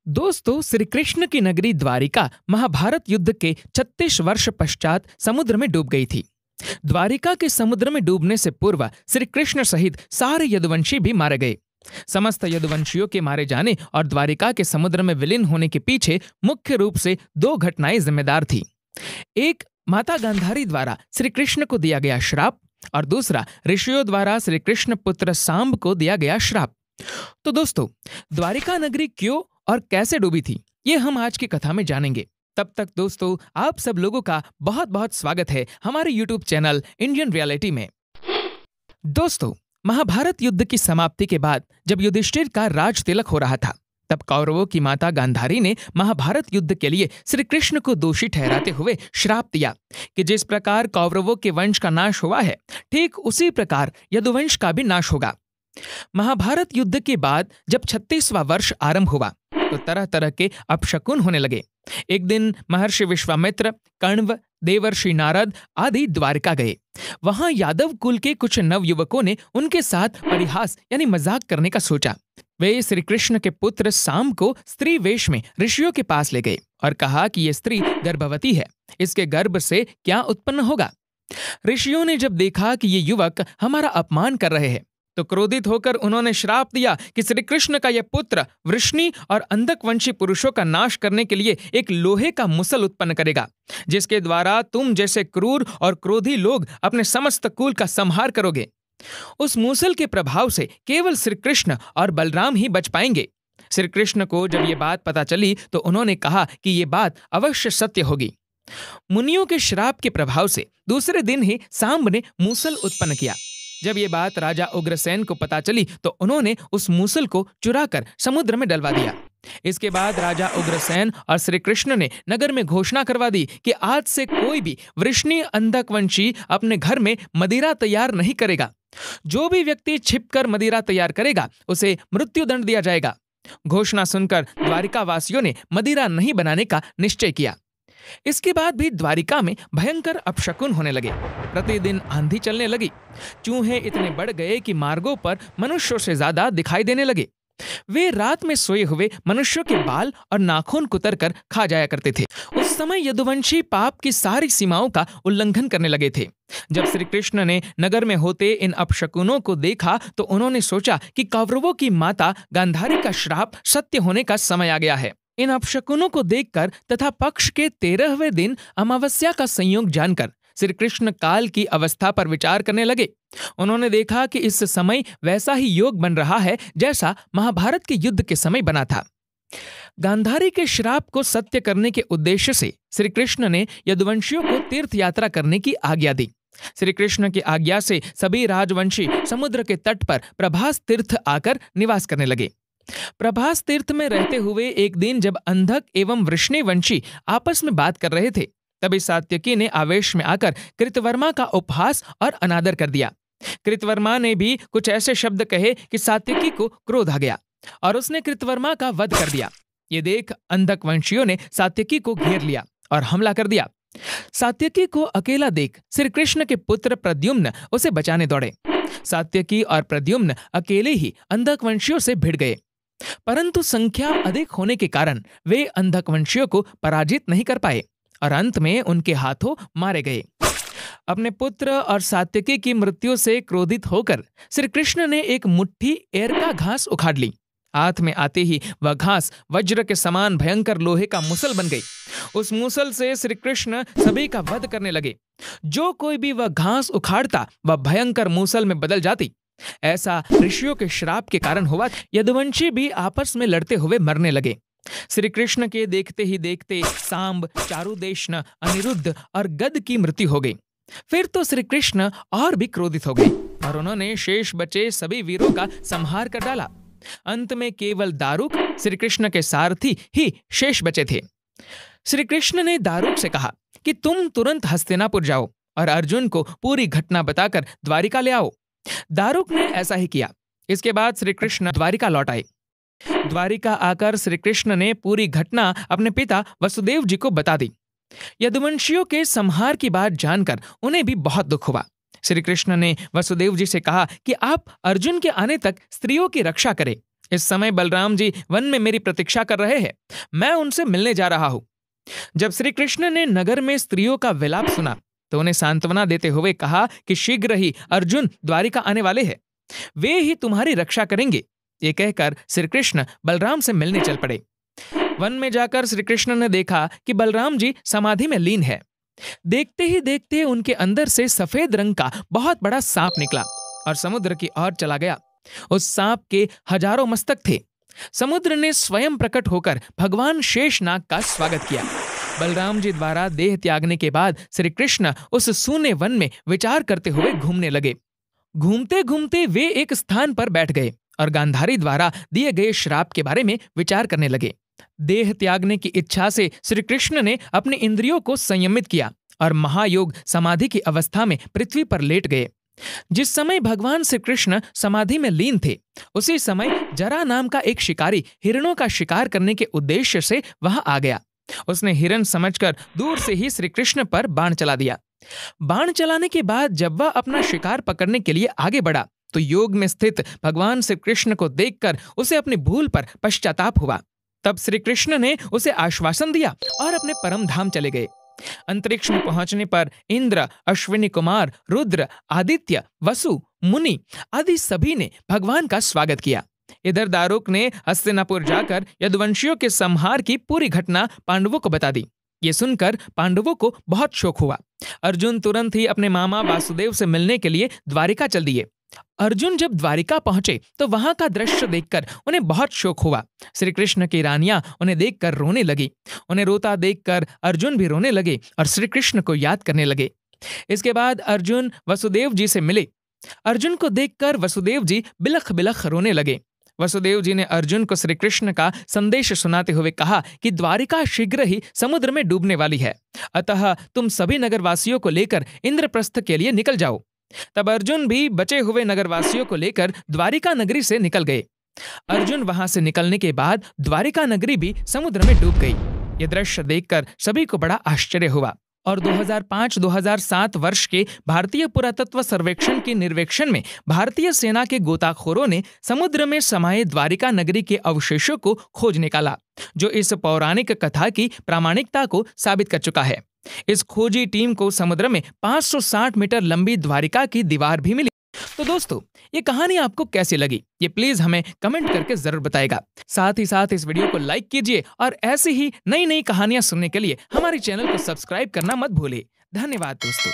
दोस्तों, श्री कृष्ण की नगरी द्वारिका महाभारत युद्ध के 36 वर्ष पश्चात समुद्र में डूब गई थी। द्वारिका के समुद्र में डूबने से पूर्व श्री कृष्ण सहित सारे यदुवंशी भी मारे गए। समस्त यदुवंशियों के मारे जाने और द्वारिका के समुद्र में विलीन होने के पीछे मुख्य रूप से दो घटनाएं जिम्मेदार थी। एक, माता गांधारी द्वारा श्री कृष्ण को दिया गया श्राप, और दूसरा, ऋषियों द्वारा श्री कृष्ण पुत्र सांब को दिया गया श्राप। तो दोस्तों, द्वारिका नगरी क्यों और कैसे डूबी थी, ये हम आज की कथा में जानेंगे। तब तक दोस्तों, आप सब लोगों का बहुत बहुत स्वागत है हमारे YouTube चैनल इंडियन रियलिटी में। दोस्तों, महाभारत युद्ध की समाप्ति के बाद जब युधिष्ठिर का राज तिलक हो रहा था, तब कौरवों की माता गांधारी ने महाभारत युद्ध के लिए श्री कृष्ण को दोषी ठहराते हुए श्राप दिया कि जिस प्रकार कौरवों के वंश का नाश हुआ है, ठीक उसी प्रकार यदुवंश का भी नाश होगा। महाभारत युद्ध के बाद जब 36वां वर्ष आरंभ हुआ तो तरह तरह के अपशकुन होने लगे। एक दिन महर्षि विश्वामित्र, कण्व, देवर्षि नारद आदि द्वारिका गए। वहां यादव कुल के कुछ नवयुवकों ने उनके साथ परिहास यानी मजाक करने का सोचा। वे श्री कृष्ण के पुत्र सांब को स्त्री वेश में ऋषियों के पास ले गए और कहा कि यह स्त्री गर्भवती है, इसके गर्भ से क्या उत्पन्न होगा। ऋषियों ने जब देखा कि ये युवक हमारा अपमान कर रहे हैं, तो क्रोधित होकर उन्होंने श्राप दिया कि श्री कृष्ण का यह पुत्र वृष्णि और अंधकवंशी पुरुषों का नाश करने के लिए एक लोहे का मुसल उत्पन्न करेगा, जिसके द्वारा तुम जैसे क्रूर और क्रोधी लोग अपने समस्त कुल का संहार करोगे। उस मुसल के प्रभाव से केवल श्री कृष्ण और बलराम ही बच पाएंगे। श्री कृष्ण को जब ये बात पता चली तो उन्होंने कहा कि ये बात अवश्य सत्य होगी। मुनियों के श्राप के प्रभाव से दूसरे दिन ही सांब ने मूसल उत्पन्न किया। जब ये बात राजा उग्रसेन को पता चली तो उन्होंने उस मूसल को चुराकर समुद्र में डलवा दिया। इसके बाद राजा उग्रसेन और श्री कृष्ण ने नगर में घोषणा करवा दी कि आज से कोई भी वृष्णि अंधकवंशी अपने घर में मदिरा तैयार नहीं करेगा। जो भी व्यक्ति छिपकर मदिरा तैयार करेगा उसे मृत्युदंड दिया जाएगा। घोषणा सुनकर द्वारिका वासियों ने मदिरा नहीं बनाने का निश्चय किया। इसके बाद भी द्वारिका में भयंकर अपशकुन होने लगे। प्रतिदिन आंधी चलने लगी। चूहे इतने बढ़ गए कि मार्गों पर मनुष्यों से ज्यादा दिखाई देने लगे। वे रात में सोए हुए मनुष्यों के बाल और नाखून कुतर कर खा जाया करते थे। उस समय यदुवंशी पाप की सारी सीमाओं का उल्लंघन करने लगे थे। जब श्री कृष्ण ने नगर में होते इन अपशकुनों को देखा तो उन्होंने सोचा कि कौरवों की माता गांधारी का श्राप सत्य होने का समय आ गया है। इन अपशकुनों को देखकर तथा पक्ष के 13वें दिन अमावस्या का संयोग जानकर श्री कृष्ण काल की अवस्था पर विचार करने लगे। उन्होंने देखा कि इस समय वैसा ही योग बन रहा है जैसा महाभारत के युद्ध के समय बना था। गांधारी के श्राप को सत्य करने के उद्देश्य से श्री कृष्ण ने यदुवंशियों को तीर्थ यात्रा करने की आज्ञा दी। श्री कृष्ण की आज्ञा से सभी राजवंशी समुद्र के तट पर प्रभास तीर्थ आकर निवास करने लगे। प्रभास तीर्थ में रहते हुए एक दिन जब अंधक एवं वृष्णिवंशी आपस में बात कर रहे थे, तभी सात्यकी ने आवेश में आकर कृतवर्मा का उपहास और अनादर कर दिया। कृतवर्मा ने भी कुछ ऐसे शब्द कहे कि सात्यकी को क्रोध आ गया और उसने कृतवर्मा का वध कर दिया। ये देख अंधकवंशियों ने सात्यकी को घेर लिया और हमला कर दिया। सात्यकी को अकेला देख श्री कृष्ण के पुत्र प्रद्युम्न उसे बचाने दौड़े। सात्यकी और प्रद्युम्न अकेले ही अंधकवंशियों से भिड़ गए, परंतु संख्या अधिक होने के कारण वे अंधकवंशियों को पराजित नहीं कर पाए और अंत में उनके हाथों मारे गए। अपने पुत्र और सात्यकी की मृत्यु से क्रोधित होकर श्री कृष्ण ने एक मुट्ठी एरका घास उखाड़ ली। हाथ में आते ही वह घास वज्र के समान भयंकर लोहे का मुसल बन गई। उस मुसल से श्री कृष्ण सभी का वध करने लगे। जो कोई भी वह घास उखाड़ता वह भयंकर मुसल में बदल जाती। ऐसा ऋषियों के श्राप के कारण हुआ। यदुवंशी भी आपस में लड़ते हुए मरने लगे। श्री कृष्ण के देखते ही देखते सांब, चारुदेशन, अनिरुद्ध और गद की मृत्यु हो गई। फिर तो श्री कृष्ण और भी क्रोधित हो गए और उन्होंने शेष बचे सभी वीरों का संहार कर डाला। अंत में केवल दारुक, श्री कृष्ण के सारथी ही शेष बचे थे। श्री कृष्ण ने दारुक से कहा कि तुम तुरंत हस्तिनापुर जाओ और अर्जुन को पूरी घटना बताकर द्वारिका ले आओ। दारुक ने ऐसा ही किया। इसके बाद श्री कृष्ण द्वारिका लौट आए। द्वारिका आकर श्री कृष्ण ने पूरी घटना अपने पिता वसुदेव जी को बता दी। यदुवंशियों के संहार की बात जानकर उन्हें भी बहुत दुख हुआ। श्री कृष्ण ने वसुदेव जी से कहा कि आप अर्जुन के आने तक स्त्रियों की रक्षा करें इस समय बलराम जी वन में मेरी प्रतीक्षा कर रहे हैं। मैं उनसे मिलने जा रहा हूं। जब श्री कृष्ण ने नगर में स्त्रियों का विलाप सुना तो उन्हें सांत्वना देते हुए कहा कि शीघ्र ही अर्जुन द्वारिका आने वाले हैं, वे ही तुम्हारी रक्षा करेंगे। ये कहकर श्री कृष्ण बलराम से मिलने चल पड़े। वन में जाकर श्री कृष्ण ने देखा कि बलराम जी समाधि में लीन है। देखते ही देखते उनके अंदर से सफेद रंग का बहुत बड़ा सांप निकला और समुद्र की ओर चला गया। उस सांप के हजारों मस्तक थे। समुद्र ने स्वयं प्रकट होकर भगवान शेषनाग का स्वागत किया। बलराम जी द्वारा देह त्यागने के बाद श्री कृष्ण उस सूने वन में विचार करते हुए घूमने लगे। घूमते घूमते वे एक स्थान पर बैठ गए और गांधारी द्वारा दिए गए श्राप के बारे में विचार करने लगे। देह त्यागने की इच्छा से श्री कृष्ण ने अपने इंद्रियों को संयमित किया और महायोग समाधि की अवस्था में पृथ्वी पर लेट गए। जिस समय भगवान श्री कृष्ण समाधि में लीन थे, उसी समय जरा नाम का एक शिकारी हिरणों का शिकार करने के उद्देश्य से वहां आ गया। उसने हिरण समझकर दूर से ही श्री कृष्ण पर बाण चला दिया। बाण चलाने के बाद जब वह अपना शिकार पकड़ने के लिए आगे बढ़ा तो योग में स्थित भगवान श्री कृष्ण को देखकर उसे अपनी भूल पर पश्चाताप हुआ। तब श्री कृष्ण ने उसे आश्वासन दिया और अपने परम धाम चले गए। अंतरिक्ष में पहुंचने पर इंद्र, अश्विनी कुमार, रुद्र, आदित्य, वसु, मुनि आदि सभी ने भगवान का स्वागत किया। इधर दारुक ने हस्तिनापुर जाकर यदुवंशियों के संहार की पूरी घटना पांडवों को बता दी। ये सुनकर पांडवों को बहुत शोक हुआ। अर्जुन तुरंत ही अपने मामा वासुदेव से मिलने के लिए द्वारिका चल दिए। अर्जुन जब द्वारिका पहुंचे तो वहां का दृश्य देखकर उन्हें बहुत शोक हुआ। श्री कृष्ण की रानियां उन्हें देखकर रोने लगी। उन्हें रोता देखकर अर्जुन भी रोने लगे और श्री कृष्ण को याद करने लगे। इसके बाद अर्जुन वसुदेव जी से मिले। अर्जुन को देखकर वसुदेव जी बिलख बिलख रोने लगे। वसुदेव जी ने अर्जुन को श्री कृष्ण का संदेश सुनाते हुए कहा कि द्वारिका शीघ्र ही समुद्र में डूबने वाली है, अतः तुम सभी नगरवासियों को लेकर इंद्रप्रस्थ के लिए निकल जाओ। तब अर्जुन भी बचे हुए नगरवासियों को लेकर द्वारिका नगरी से निकल गए। अर्जुन वहां से निकलने के बाद द्वारिका नगरी भी समुद्र में डूब गई। यह दृश्य देखकर सभी को बड़ा आश्चर्य हुआ और 2005-2007 वर्ष के भारतीय पुरातत्व सर्वेक्षण के निर्वेक्षण में भारतीय सेना के गोताखोरों ने समुद्र में समाये द्वारिका नगरी के अवशेषों को खोज निकाला, जो इस पौराणिक कथा की प्रामाणिकता को साबित कर चुका है। इस खोजी टीम को समुद्र में 560 मीटर लंबी द्वारिका की दीवार भी मिली। तो दोस्तों, ये कहानी आपको कैसी लगी, ये प्लीज हमें कमेंट करके जरूर बताएगा। साथ ही साथ इस वीडियो को लाइक कीजिए और ऐसी ही नई नई कहानियां सुनने के लिए हमारे चैनल को सब्सक्राइब करना मत भूलिए। धन्यवाद दोस्तों।